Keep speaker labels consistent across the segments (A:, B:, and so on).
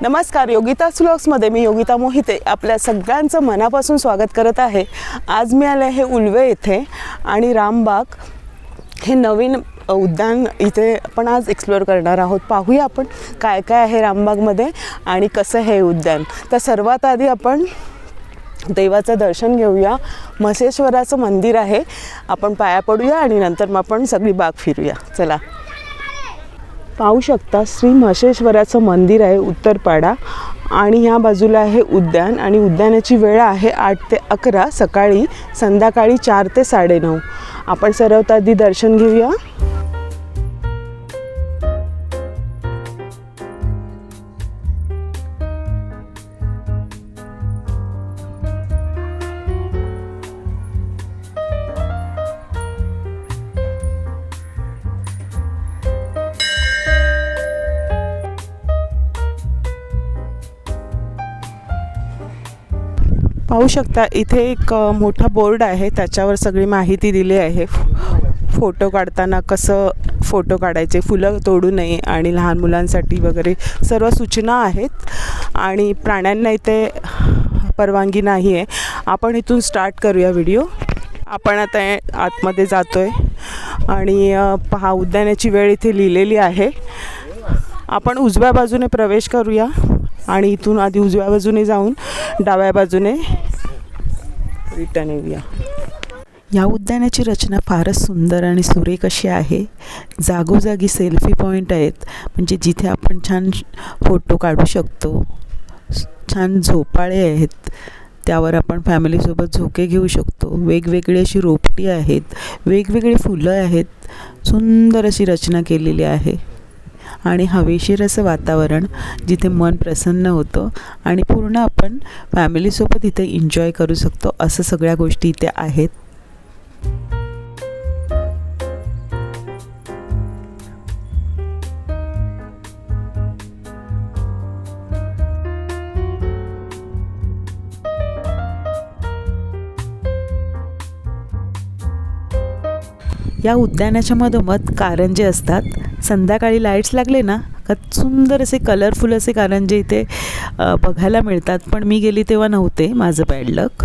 A: नमस्कार, योगिता व्लॉग्समध्ये मी योगिता मोहिते आपल्या सगळ्यांचं मनापासून स्वागत करत आहे। आज मी आले आहे उल्वे येथे आणि रामबाग हे नवीन उद्यान इथे आपण आज एक्सप्लोअर करणार आहोत। पाहूया आपण काय काय आहे रामबागमध्ये आणि कसं हे उद्यान। तर सर्वात आधी आपण देवाचं दर्शन घेऊया। म्हसेश्वराचं मंदिर आहे, आपण पाया पडूया आणि नंतर मग आपण सगळी बाग फिरूया। चला, पाहू शकता श्री म्हसेश्वराचं मंदिर आहे उत्तरपाडा आणि ह्या बाजूला आहे उद्यान आणि उद्यानाची वेळ आहे 8 ते 11 सकाळी, संध्याकाळी 4 ते 9:30। आपण सर्वात आधी दर्शन घेऊया। पाहू शकता इथे एक मोठा बोर्ड आहे, त्याच्यावर सगळी माहिती दिली आहे। फोटो काढताना कसं फोटो काढायचे, फुलं तोडू नये आणि लहान मुलांसाठी वगैरे सर्व सूचना आहेत आणि प्राण्यांना इथे परवानगी नाही आहे। आपण इथून स्टार्ट करूया व्हिडिओ। आपण आता आतमध्ये जातोय आणि पहा उद्यानाची वेळ इथे लिहिलेली आहे। आपण उजव्या बाजूने प्रवेश करूया आणि इथून आधी उजव्या बाजूने जाऊन डाव्या बाजूने रिटर्न येऊया। या उद्यानाची रचना फारच सुंदर आणि सुरेख अशी आहे। जागोजागी सेल्फी पॉईंट आहेत, म्हणजे जिथे आपण छान फोटो काढू शकतो। छान झोपाळे आहेत, त्यावर आपण फॅमिलीसोबत झोके घेऊ शकतो। वेगवेगळी अशी रोपटी आहेत, वेगवेगळी फुलं आहेत, सुंदर अशी रचना केलेली आहे आणि हवेशीर असं वातावरण जिथे मन प्रसन्न होतं आणि पूर्ण आपण फॅमिलीसोबत इथे एन्जॉय करू शकतो, असं सगळ्या गोष्टी इथे आहेत। या उद्यानाच्या मधोमध कारंजे असतात। संध्याकाळी लाईट्स लागले ना का सुंदर असे कलरफुल असे कारंजे इथे बघायला मिळतात, पण मी गेली तेव्हा नव्हते, माझं बॅड लक।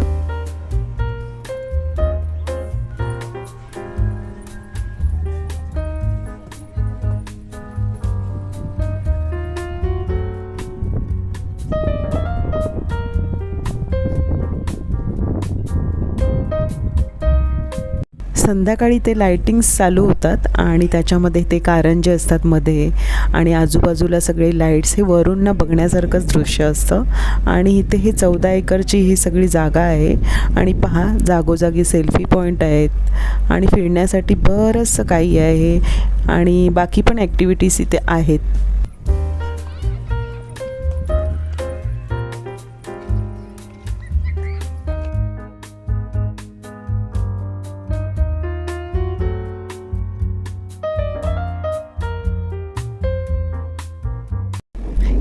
A: संध्याकाळी ते लाईटिंग्स चालू होतात आणि त्याच्यामध्ये ते कारंजे असतात मध्ये आणि आजूबाजूला सगळे लाईट्स, हे वरून बघण्यासारखंच दृश्य असतं। आणि इथे ही 14 एकरची ही सगळी जागा आहे आणि पहा जागोजागी सेल्फी पॉईंट आहेत आणि फिरण्यासाठी बरंचसं काही आहे आणि बाकी पण ॲक्टिव्हिटीज इथे आहेत।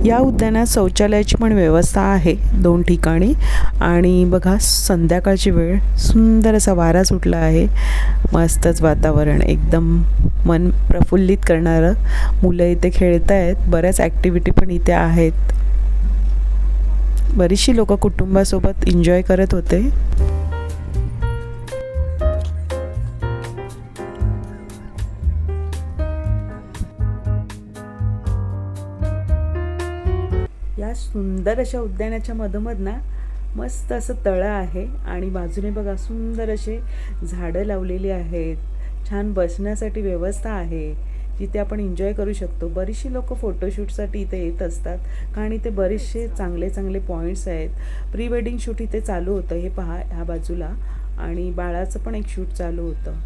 A: या उद्यानात शौचालयाची पण व्यवस्था आहे 2 ठिकाणी आणि बघा संध्याकाळची वेळ, सुंदर असा वारा सुटला आहे, मस्तच वातावरण, एकदम मन प्रफुल्लित करणारं। मुलं इथे खेळत आहेत, बऱ्याच ॲक्टिव्हिटी पण इथे आहेत। बरीचशी लोकं कुटुंबासोबत एन्जॉय करत होते। या सुंदर अशा उद्यानाच्या मधोमध ना मस्त असं तळं आहे आणि बाजूने बघा सुंदर असे झाडं लावलेली आहेत। छान बसण्यासाठी व्यवस्था आहे जिथे आपण एन्जॉय करू शकतो। बरीचशी लोक फोटोशूटसाठी इथे येत असतात कारण इथे बरेचसे चांगले चांगले पॉईंट्स आहेत। प्री वेडिंग शूट इथे चालू होतं, हे पहा ह्या बाजूला, आणि बाळाचं पण एक शूट चालू होतं।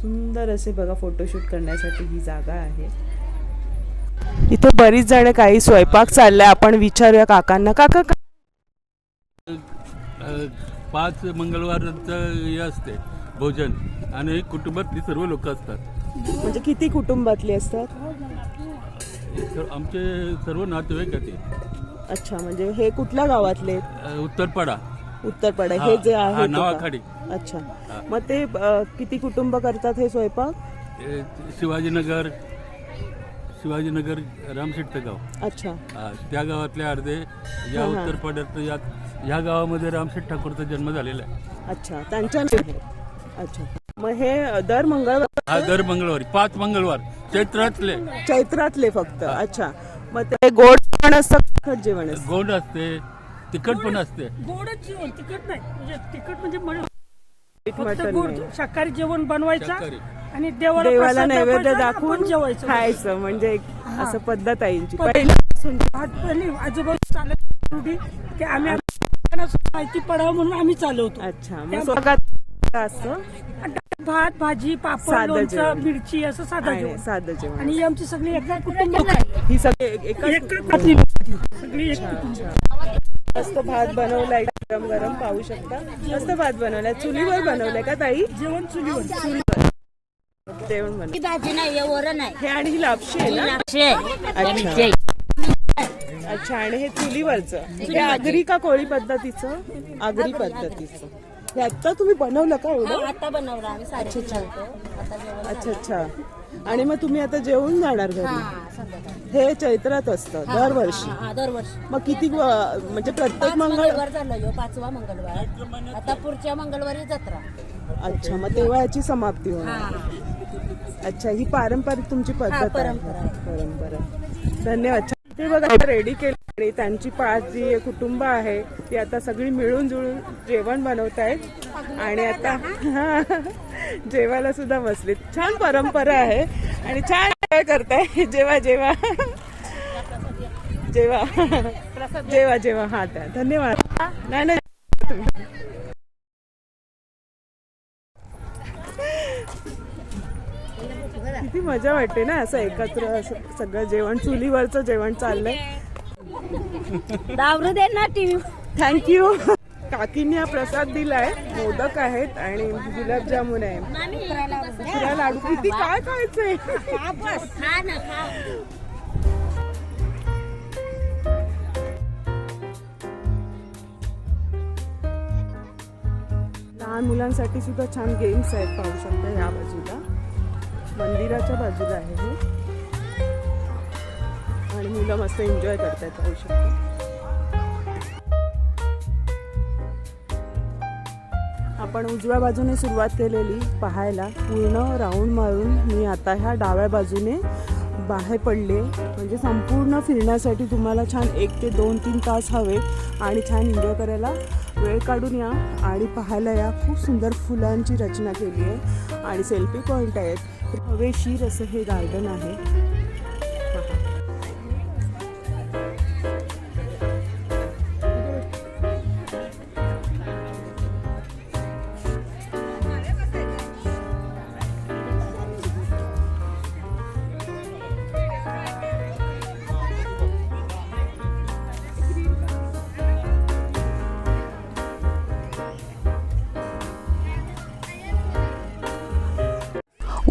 A: सुंदर असे बघा फोटोशूट करण्यासाठी ही जागा आहे। इथे बरीच जण काही स्वयंपाक चाललाय, आपण विचारूया काकांना। काका
B: 5 मंगळवारचं हे असते भोजन आणि कुटुंबातली सर्व लोक असतात।
A: म्हणजे किती कुटुंबातली असतात?
B: आमचे सर्व नातेवाईक आहेत।
A: अच्छा, म्हणजे हे कुठल्या गावातले?
B: उत्तरपाडा।
A: हे जे आहे
B: नावाखाडी।
A: अच्छा, मग ते किती कुटुंब करतात हे स्वयंपाक?
B: शिवाजीनगर, शिवाजीनगर रामशेठचं गाव.
A: अच्छा.
B: त्या गावातले अर्धे या उत्तर पदरात ह्या गावामध्ये रामशेठ ठाकूरचा जन्म झालेला आहे.
A: अच्छा, त्यांच्या. अच्छा, मग हे दर मंगळवार?
B: हा, दर मंगळवारी 5 मंगळवार
A: चैत्रातले फक्त. अच्छा, मग ते गोड पण असतं, तिखट जेवण असतं?
B: गोड असते, तिखट पण असते.
C: गोडच जेवण, तिखट नाही. म्हणजे तिखट म्हणजे फक्त
A: मटण
C: गोड
A: नाही.
C: शाकाहारी जेवण बनवायचं
B: शाकाहारी.
C: आणि देवाला
A: देवाला
C: प्रसाद
A: नैवेद्य
C: दाखवायचा,
A: दाखवून
C: आपण जेवायचं.
A: खायचं. म्हणजे एक असं पद्धत आहे यांची
C: पद्धत.
A: पहिल्यापासून.
C: पहिली आजोबा चालत रूढी की आम्ही माहिती पडावं म्हणून आम्ही चालवतो.
A: अच्छा, मग स्वतः असतं
C: भात, भाजी, पापड,
A: साधं
C: लोणचं,
A: जेवण.
C: मिरची असं साधं
A: आणि
C: जेवण.
A: साधं जेवण.
C: आणि ही आमची सगळी एका कुटुंब
A: ही सगळी एका
C: सगळी एक कुटुंब.
A: मस्त भात बनवलाय, गरम गरम पाहू शकता. मस्त भात बनवलाय. चुलीवर बनवलाय का ताई?
C: जेवण चुलीवर.
A: जेवण बनव.
D: ही भाजी नाही, वरण नाही.
A: हे आणि ही लापशी आहे ना? अच्छा. अच्छा, आणि हे चुलीवरचं. हे आगरी का कोळी पद्धतीचं? आगरी पद्धतीचं. हे आता तुम्ही बनवलं का एवढं?
D: आता बनवलं आम्ही. साडे चालतो आता जेवण.
A: अच्छा अच्छा. आणि मग तुम्ही आता जेवून जाणार घरी? हे चैत्रात असतं दरवर्षी?
D: हा, दरवर्षी.
A: मग किती म्हणजे प्रत्येक
D: मंगळवार झालं ह्यो 5वा मंगळवार. आता पुढच्या मंगळवारी जत्रा.
A: अच्छा, मग तेव्हा याची समाप्ती होणार.
D: हा.
A: अच्छा, ही पारंपरिक तुमची पद्धत आहे.
D: परंपरा आहे.
A: परंपरा. धन्यवाद. ते बघा रेडी केले. त्यांची 5 जी कुटुंब आहे ती आता सगळी मिळून जुळून जेवण बनवत आहेत आणि आता जेवायला सुद्धा बसलीत. छान परंपरा आहे आणि छान काय करताय. जेवा जेवा जेवा जेवा जेवा. हा, त्या धन्यवाद. नाही नाही, किती मजा वाटते ना असं एकत्र असं सगळं जेवण. चुलीवरचं जेवण चाललंय.
D: दावरू दे ना टीव्ही.
A: थँक्यू. काकींनी हा प्रसाद दिलाय. मोदक आहेत आणि गुलाबजामुन आहे. दुसरा लाडू. किती काय खायचंय?
D: खा ना, खा.
A: लहान मुलांसाठी सुद्धा छान गेम्स आहेत. पाहू शकता या बाजूला, मंदिराच्या बाजूला आहे हे. आणि मुलं मस्त एन्जॉय करतायत. पाहू शकता. आपण उजव्या बाजूने सुरुवात केलेली पाहायला. पूर्ण राऊंड मारून मी आता ह्या डाव्या बाजूने बाहेर पडले. म्हणजे संपूर्ण फिरण्यासाठी तुम्हाला छान 1 ते 2-3 तास हवे आणि छान एन्जॉय करायला वेळ काढून या आणि पाहायला या. खूप सुंदर फुलांची रचना केली आहे आणि सेल्फी पॉईंट आहेत. हवेशीर असं हे गार्डन आहे.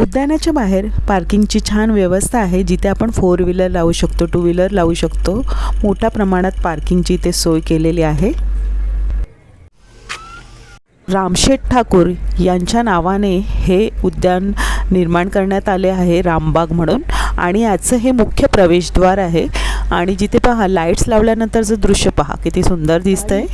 A: उद्यानाच्या बाहेर पार्किंगची छान व्यवस्था आहे, जिथे आपण 4 व्हीलर लावू शकतो, 2 व्हीलर लावू शकतो. मोठ्या प्रमाणात पार्किंगची इथे सोय केलेली आहे. रामशेठ ठाकूर यांच्या नावाने हे उद्यान निर्माण करण्यात आले आहे, रामबाग म्हणून. आणि याचं हे मुख्य प्रवेशद्वार आहे. आणि जिथे पहा लाईट्स लावल्यानंतरचं दृश्य पहा किती सुंदर दिसतंय.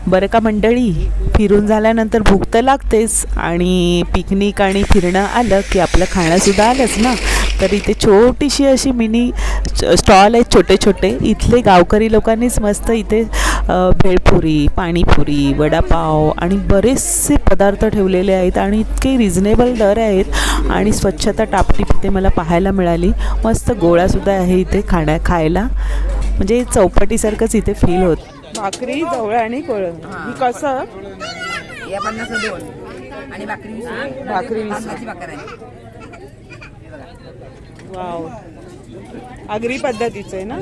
A: बरं का मंडळी, फिरून झाल्यानंतर भूक तर लागतेच आणि पिकनिक आणि फिरणं आलं की आपलं खाणंसुद्धा आलंच ना. तर इथे छोटीशी अशी मिनी स्टॉल आहेत छोटे छोटे. इथले गावकरी लोकांनीच मस्त इथे भेळपुरी, पाणीपुरी, वडापाव आणि बरेचसे पदार्थ ठेवलेले आहेत आणि इतके रिझनेबल दर आहेत आणि स्वच्छता टापटीप इथे मला पाहायला मिळाली. मस्त गोळासुद्धा आहे इथे खायला. म्हणजे चौपाटीसारखंच इथे फील होतं. भाकरी, जवळ आणि कोळंबी. ही कसं?
E: या 50 2 आणि भाकरी 20.
A: भाकरी 20.
E: तांदळाची भाकर आहे.
A: वाव, आगरी पद्धतीचं आहे ना.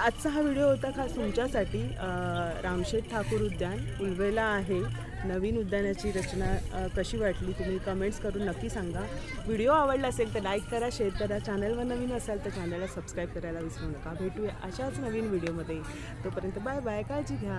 A: आजचा हा व्हिडिओ होता खास तुमच्यासाठी. रामशेठ ठाकूर उद्यान उलवेला आहे. नवीन उद्यानाची रचना कशी वाटली तुम्ही कमेंट्स करून नक्की सांगा. व्हिडिओ आवडला असेल तर लाईक करा, शेअर करा. चॅनलवर नवीन असाल तर चॅनलला सबस्क्राईब करायला विसरू नका. भेटूया अशाच नवीन व्हिडिओमध्ये. तोपर्यंत बाय बाय, काळजी घ्या.